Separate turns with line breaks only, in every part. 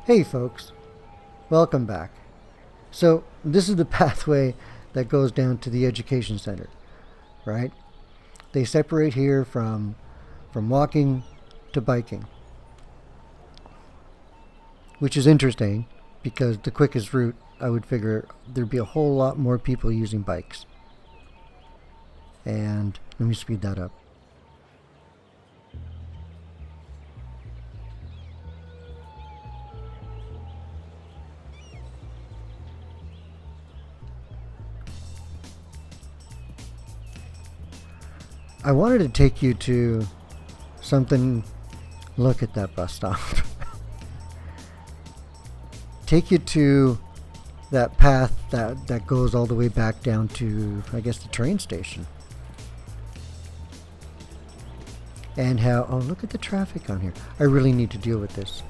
Hey folks, welcome back. So this is the pathway that goes down to the education center, right? They separate here from walking to biking, which is interesting because the quickest route, I would figure there'd be a whole lot more people using bikes. And let me speed that up. I wanted to take you to something. Look at that bus stop. Take you to that path that goes all the way back down to, I guess, the train station. And how, oh, look at the traffic on here. I really need to deal with this.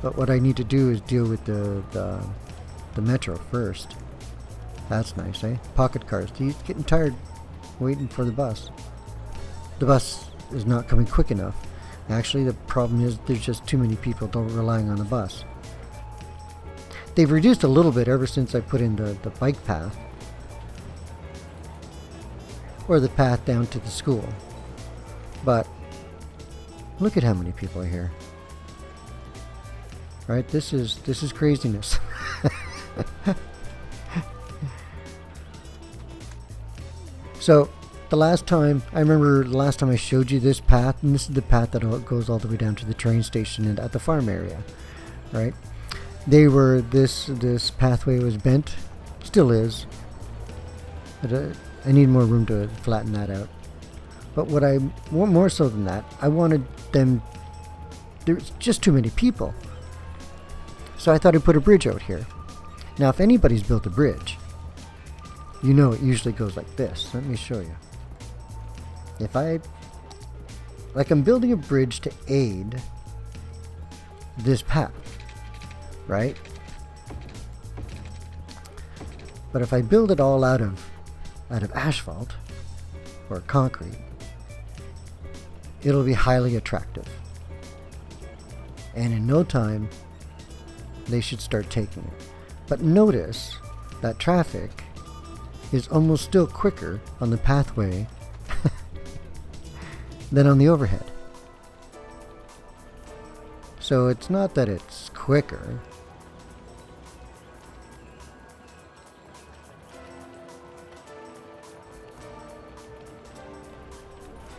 But what I need to do is deal with the metro first. That's nice, eh? Pocket cars. He's getting tired waiting for the bus. The bus is not coming quick enough. Actually, the problem is there's just too many people relying on the bus. They've reduced a little bit ever since I put in the bike path. Or the path down to the school. But look at how many people are here. Right? This is craziness. So, I remember the last time I showed you this path, and this is the path that goes all the way down to the train station and at the farm area, right? This pathway was bent, still is, but I need more room to flatten that out. But what I want more so than that, I wanted there's just too many people. So I thought I'd put a bridge out here. Now, if anybody's built a bridge, you know it usually goes like this. Let me show you. I'm building a bridge to aid this path, right? But if I build it all out of asphalt or concrete, it'll be highly attractive. And in no time, they should start taking it. But notice that traffic is almost still quicker on the pathway than on the overhead. So it's not that it's quicker.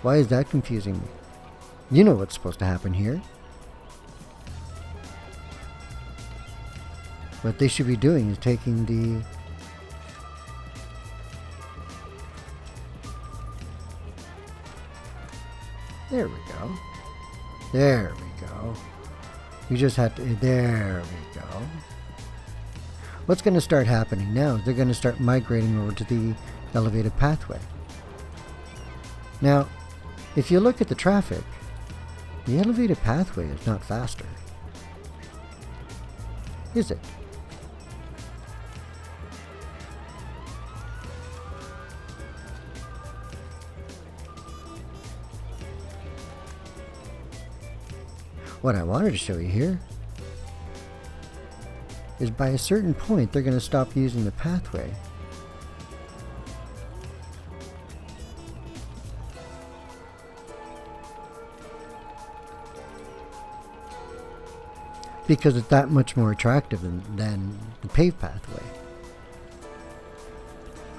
Why is that confusing me? You know what's supposed to happen here. What they should be doing is taking the There we go. There we go. You just have to... There we go. What's going to start happening now is they're going to start migrating over to the elevated pathway. Now, if you look at the traffic, the elevated pathway is not faster. Is it? What I wanted to show you here is by a certain point they're going to stop using the pathway. Because it's that much more attractive than the paved pathway.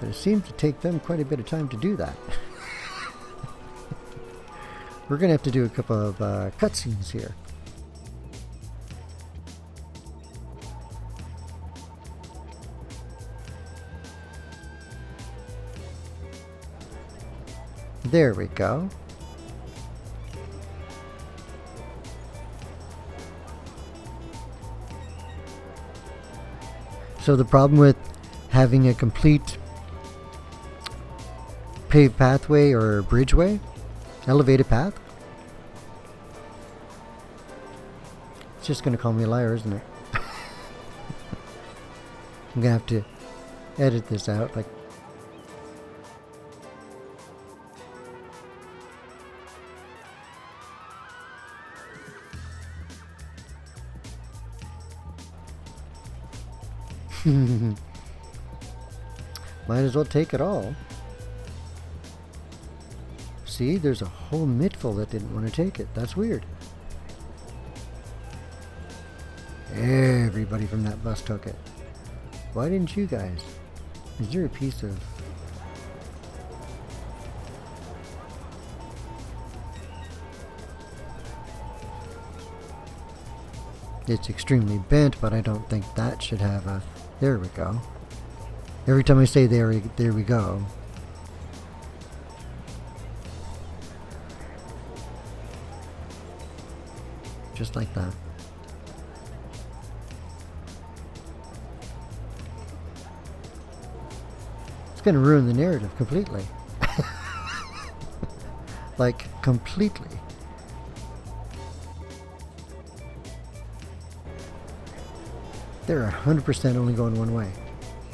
But it seems to take them quite a bit of time to do that. We're going to have to do a couple of cutscenes here. There we go. So the problem with having a complete paved pathway or bridgeway, elevated path, it's just going to call me a liar, isn't it? I'm going to have to edit this out. Like, Might as well take it all. See, there's a whole midful that didn't want to take it. That's weird. Everybody from that bus took it. Why didn't you guys? Is there a piece of... It's extremely bent, but I don't think that should have a... There we go. Every time I say there we go. Just like that. It's going to ruin the narrative completely. Like, completely. They're 100% only going one way.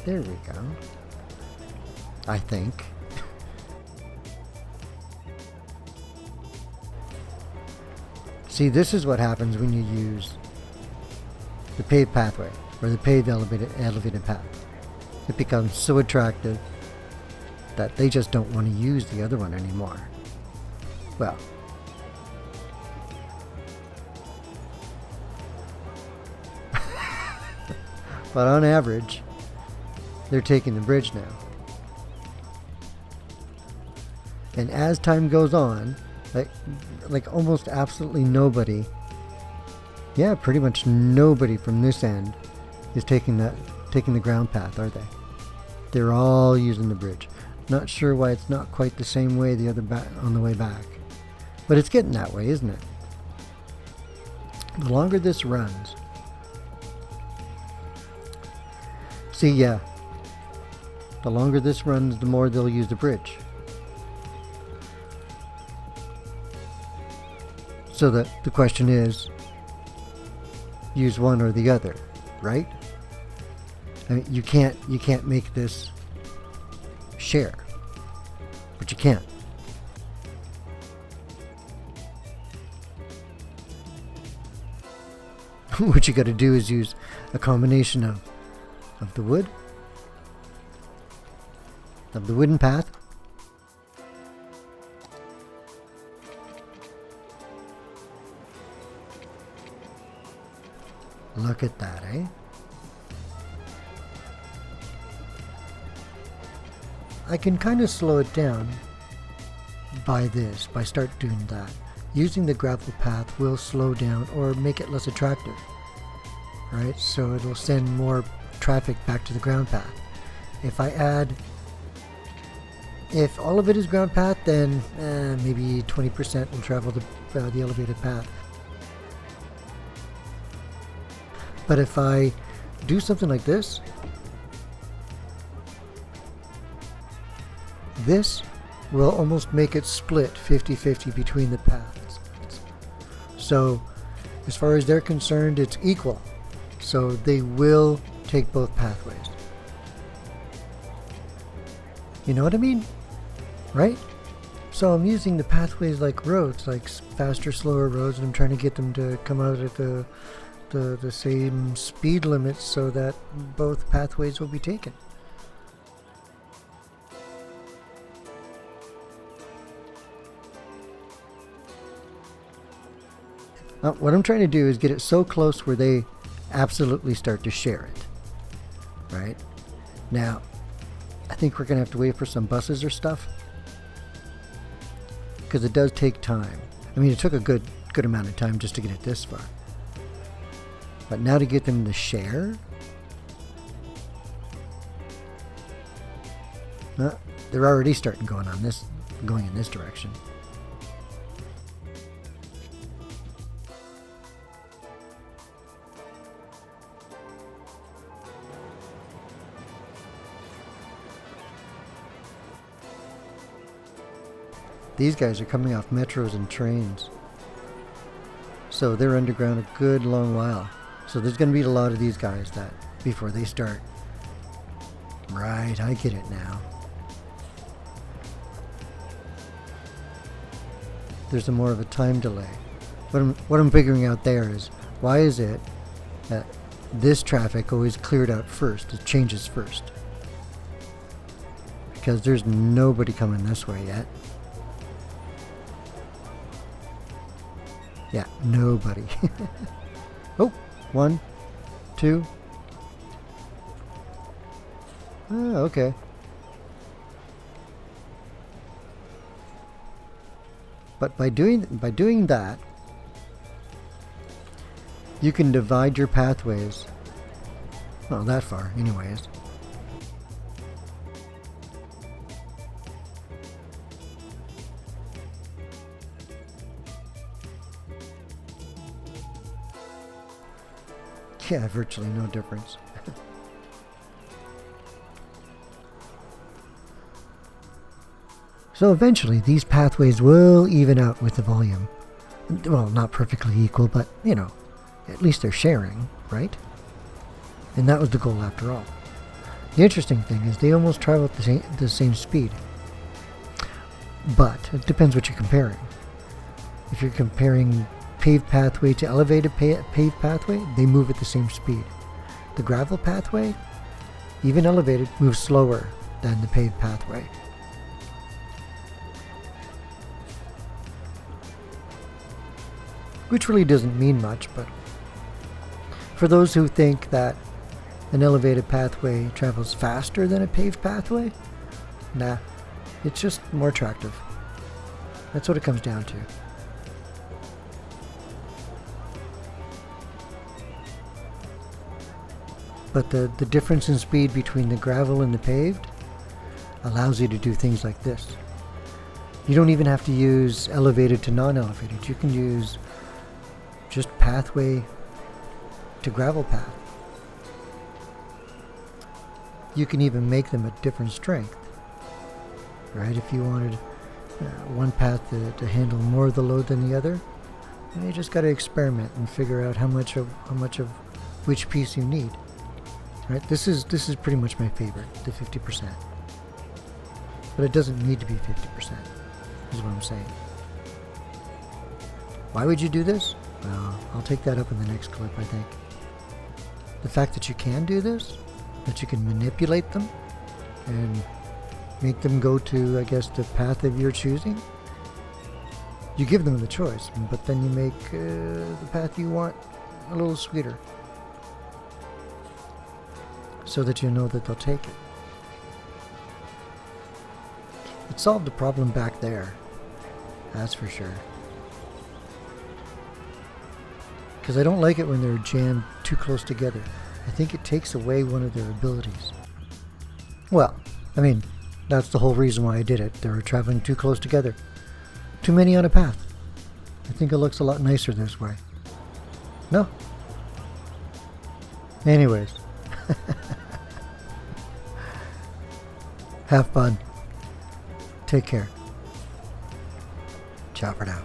There we go. I think. See, this is what happens when you use the paved pathway, or the paved elevated path. It becomes so attractive that they just don't want to use the other one anymore. Well, but on average, they're taking the bridge now. And as time goes on, like almost absolutely nobody, yeah, pretty much nobody from this end is taking the ground path, are they? They're all using the bridge. Not sure why it's not quite the same way on the way back. But it's getting that way, isn't it? The longer this runs, see, yeah, the longer this runs, the more they'll use the bridge. So that the question is, use one or the other, right? I mean, you can't make this share, but you can. What you got to do is use a combination of the wood, of the wooden path, look at that, eh? I can kind of slow it down by start doing that. Using the gravel path will slow down or make it less attractive, right? So it'll send more traffic back to the ground path. If all of it is ground path, then maybe 20% will travel the elevated path. But if I do something like this, this will almost make it split 50-50 between the paths. So as far as they're concerned, it's equal. So they will take both pathways. You know what I mean? Right? So I'm using the pathways like roads, like faster, slower roads, and I'm trying to get them to come out at the same speed limits so that both pathways will be taken. What I'm trying to do is get it so close where they absolutely start to share it. Right? Now, I think we're going to have to wait for some buses or stuff, because it does take time. I mean, it took a good amount of time just to get it this far. But now to get them to share, they're already starting going in this direction. These guys are coming off metros and trains, so they're underground a good long while. So there's going to be a lot of these guys that before they start. Right, I get it now. There's more of a time delay. What I'm figuring out there is, why is it that this traffic always cleared out first. It changes first. Because there's nobody coming this way yet. Yeah, nobody. Oh, 1, 2. Oh, okay. But by doing that, you can divide your pathways. Well, that far, anyways. Yeah, virtually no difference. So eventually, these pathways will even out with the volume. Well, not perfectly equal, but, you know, at least they're sharing, right? And that was the goal after all. The interesting thing is they almost travel at the same speed. But it depends what you're comparing. If you're comparing paved pathway to elevated paved pathway, they move at the same speed. The gravel pathway, even elevated, moves slower than the paved pathway. Which really doesn't mean much, but for those who think that an elevated pathway travels faster than a paved pathway, nah, it's just more attractive. That's what it comes down to. But the difference in speed between the gravel and the paved allows you to do things like this. You don't even have to use elevated to non-elevated. You can use just pathway to gravel path. You can even make them at different strength, right? If you wanted one path to handle more of the load than the other, you just got to experiment and figure out how much of which piece you need. Right? This is pretty much my favorite, the 50%. But it doesn't need to be 50%, is what I'm saying. Why would you do this? Well, I'll take that up in the next clip, I think. The fact that you can do this, that you can manipulate them and make them go to, I guess, the path of your choosing. You give them the choice, but then you make the path you want a little sweeter, so that you know that they'll take it. It solved the problem back there, that's for sure. Because I don't like it when they're jammed too close together. I think it takes away one of their abilities. Well, I mean, that's the whole reason why I did it. They were traveling too close together. Too many on a path. I think it looks a lot nicer this way. No? Anyways. Have fun. Take care. Ciao for now.